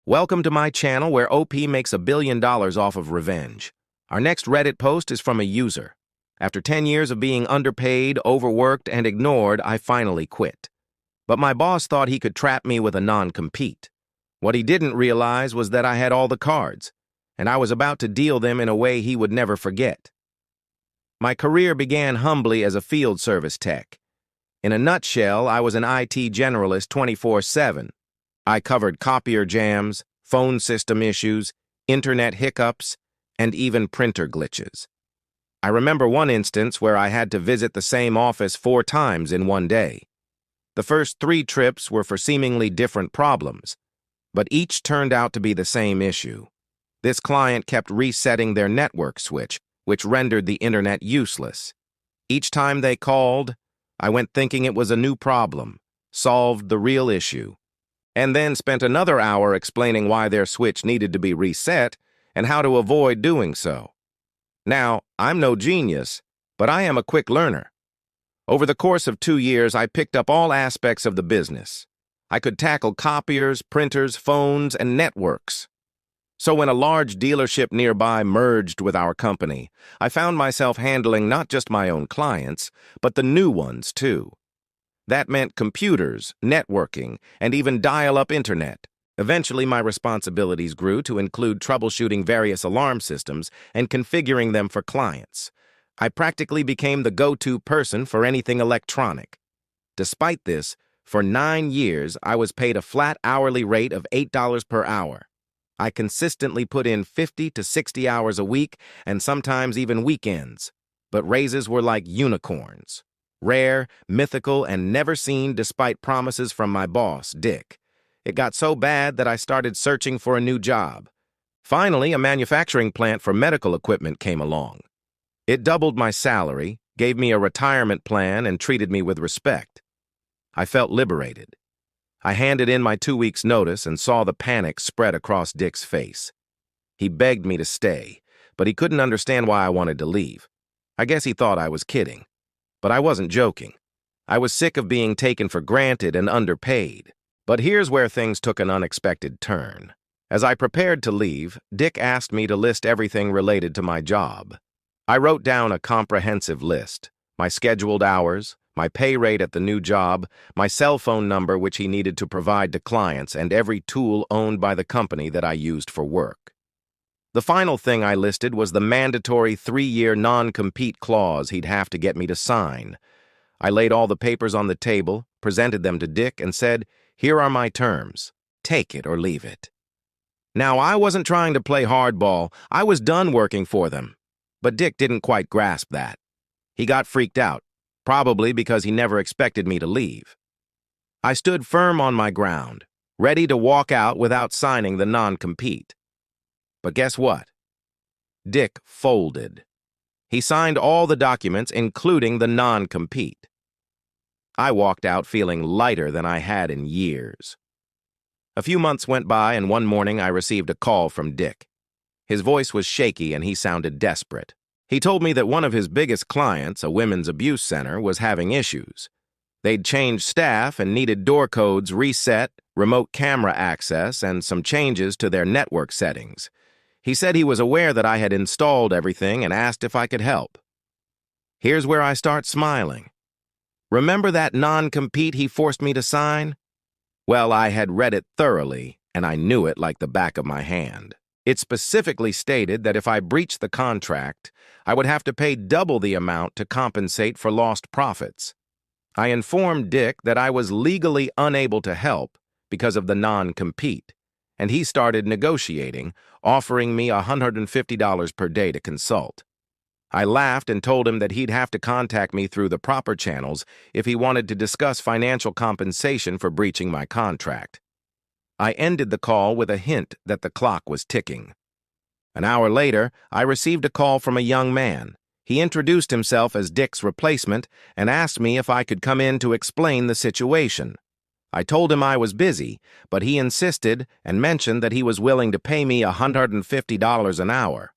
Welcome to my channel where OP makes $1 billion off of revenge. Our next Reddit post is from a user. After 10 years of being underpaid, overworked, and ignored, I finally quit. But my boss thought he could trap me with a non-compete. What he didn't realize was that I had all the cards, and I was about to deal them in a way he would never forget. My career began humbly as a field service tech. In a nutshell, I was an IT generalist 24/7. I covered copier jams, phone system issues, internet hiccups, and even printer glitches. I remember one instance where I had to visit the same office 4 times in one day. The first 3 trips were for seemingly different problems, but each turned out to be the same issue. This client kept resetting their network switch, which rendered the internet useless. Each time they called, I went thinking it was a new problem, solved the real issue, and then spent another hour explaining why their switch needed to be reset and how to avoid doing so. Now, I'm no genius, but I am a quick learner. Over the course of 2 years, I picked up all aspects of the business. I could tackle copiers, printers, phones, and networks. So when a large dealership nearby merged with our company, I found myself handling not just my own clients, but the new ones too. That meant computers, networking, and even dial-up internet. Eventually, my responsibilities grew to include troubleshooting various alarm systems and configuring them for clients. I practically became the go-to person for anything electronic. Despite this, for 9 years, I was paid a flat hourly rate of $8 per hour. I consistently put in 50 to 60 hours a week and sometimes even weekends, but raises were like unicorns. Rare, mythical, and never seen despite promises from my boss, Dick. It got so bad that I started searching for a new job. Finally, a manufacturing plant for medical equipment came along. It doubled my salary, gave me a retirement plan, and treated me with respect. I felt liberated. I handed in my 2 weeks' notice and saw the panic spread across Dick's face. He begged me to stay, but he couldn't understand why I wanted to leave. I guess he thought I was kidding. But I wasn't joking. I was sick of being taken for granted and underpaid. But here's where things took an unexpected turn. As I prepared to leave, Dick asked me to list everything related to my job. I wrote down a comprehensive list: my scheduled hours, my pay rate at the new job, my cell phone number which he needed to provide to clients, and every tool owned by the company that I used for work. The final thing I listed was the mandatory 3-year non-compete clause he'd have to get me to sign. I laid all the papers on the table, presented them to Dick, and said, "Here are my terms. Take it or leave it." Now, I wasn't trying to play hardball. I was done working for them. But Dick didn't quite grasp that. He got freaked out, probably because he never expected me to leave. I stood firm on my ground, ready to walk out without signing the non-compete. But guess what? Dick folded. He signed all the documents, including the non-compete. I walked out feeling lighter than I had in years. A few months went by, and one morning I received a call from Dick. His voice was shaky and he sounded desperate. He told me that one of his biggest clients, a women's abuse center, was having issues. They'd changed staff and needed door codes reset, remote camera access, and some changes to their network settings. He said he was aware that I had installed everything and asked if I could help. Here's where I start smiling. Remember that non-compete he forced me to sign? Well, I had read it thoroughly, and I knew it like the back of my hand. It specifically stated that if I breached the contract, I would have to pay double the amount to compensate for lost profits. I informed Dick that I was legally unable to help because of the non-compete, and he started negotiating, offering me $150 per day to consult. I laughed and told him that he'd have to contact me through the proper channels if he wanted to discuss financial compensation for breaching my contract. I ended the call with a hint that the clock was ticking. An hour later, I received a call from a young man. He introduced himself as Dick's replacement and asked me if I could come in to explain the situation. I told him I was busy, but he insisted and mentioned that he was willing to pay me $150 an hour.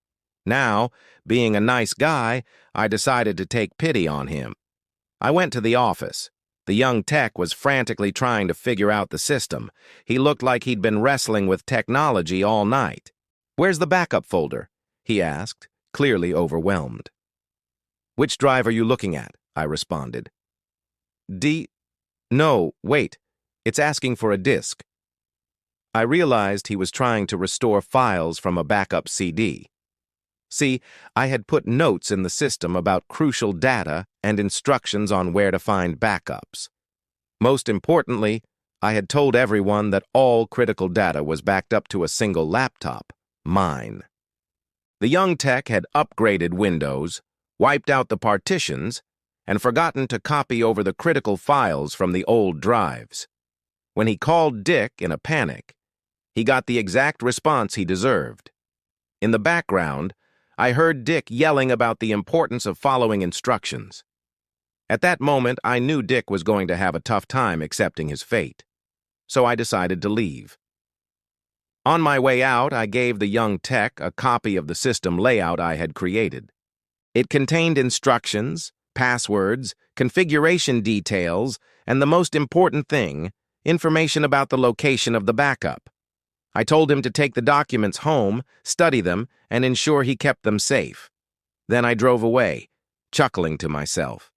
Now, being a nice guy, I decided to take pity on him. I went to the office. The young tech was frantically trying to figure out the system. He looked like he'd been wrestling with technology all night. "Where's the backup folder?" he asked, clearly overwhelmed. "Which drive are you looking at?" I responded. No, wait. It's asking for a disk." I realized he was trying to restore files from a backup CD. See, I had put notes in the system about crucial data and instructions on where to find backups. Most importantly, I had told everyone that all critical data was backed up to a single laptop, mine. The young tech had upgraded Windows, wiped out the partitions, and forgotten to copy over the critical files from the old drives. When he called Dick in a panic, he got the exact response he deserved. In the background, I heard Dick yelling about the importance of following instructions. At that moment, I knew Dick was going to have a tough time accepting his fate, so I decided to leave. On my way out, I gave the young tech a copy of the system layout I had created. It contained instructions, passwords, configuration details, and the most important thing, information about the location of the backup. I told him to take the documents home, study them, and ensure he kept them safe. Then I drove away, chuckling to myself.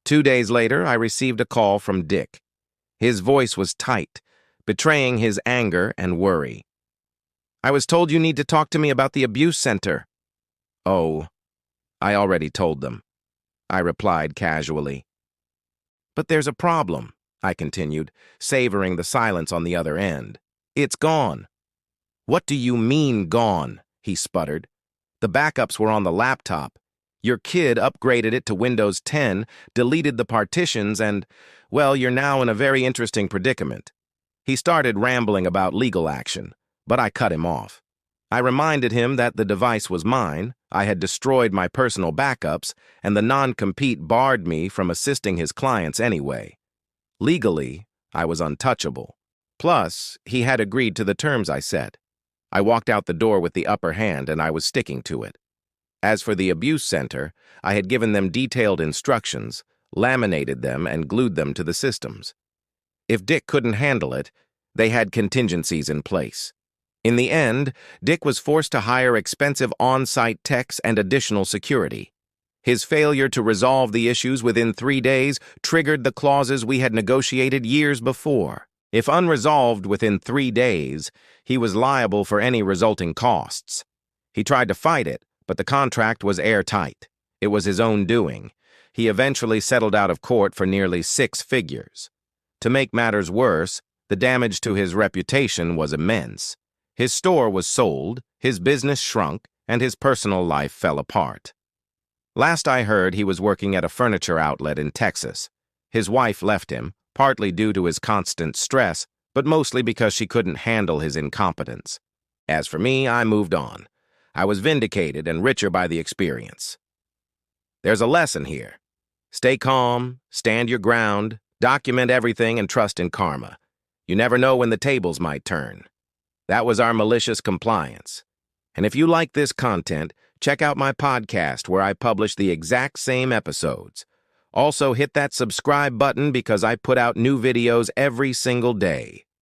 2 days later, I received a call from Dick. His voice was tight, betraying his anger and worry. "I was told you need to talk to me about the abuse center." "Oh, I already told them," I replied casually. "But there's a problem," I continued, savoring the silence on the other end. "It's gone." "What do you mean, gone?" he sputtered. "The backups were on the laptop. Your kid upgraded it to Windows 10, deleted the partitions, and, well, you're now in a very interesting predicament." He started rambling about legal action, but I cut him off. I reminded him that the device was mine, I had destroyed my personal backups, and the non-compete barred me from assisting his clients anyway. Legally, I was untouchable. Plus, he had agreed to the terms I set. I walked out the door with the upper hand, and I was sticking to it. As for the abuse center, I had given them detailed instructions, laminated them, and glued them to the systems. If Dick couldn't handle it, they had contingencies in place. In the end, Dick was forced to hire expensive on-site techs and additional security. His failure to resolve the issues within 3 days triggered the clauses we had negotiated years before. If unresolved within 3 days, he was liable for any resulting costs. He tried to fight it, but the contract was airtight. It was his own doing. He eventually settled out of court for nearly 6 figures. To make matters worse, the damage to his reputation was immense. His store was sold, his business shrunk, and his personal life fell apart. Last I heard, he was working at a furniture outlet in Texas. His wife left him, partly due to his constant stress, but mostly because she couldn't handle his incompetence. As for me, I moved on. I was vindicated and richer by the experience. There's a lesson here. Stay calm, stand your ground, document everything, and trust in karma. You never know when the tables might turn. That was our malicious compliance. And if you like this content, check out my podcast where I publish the exact same episodes. Also, hit that subscribe button because I put out new videos every single day.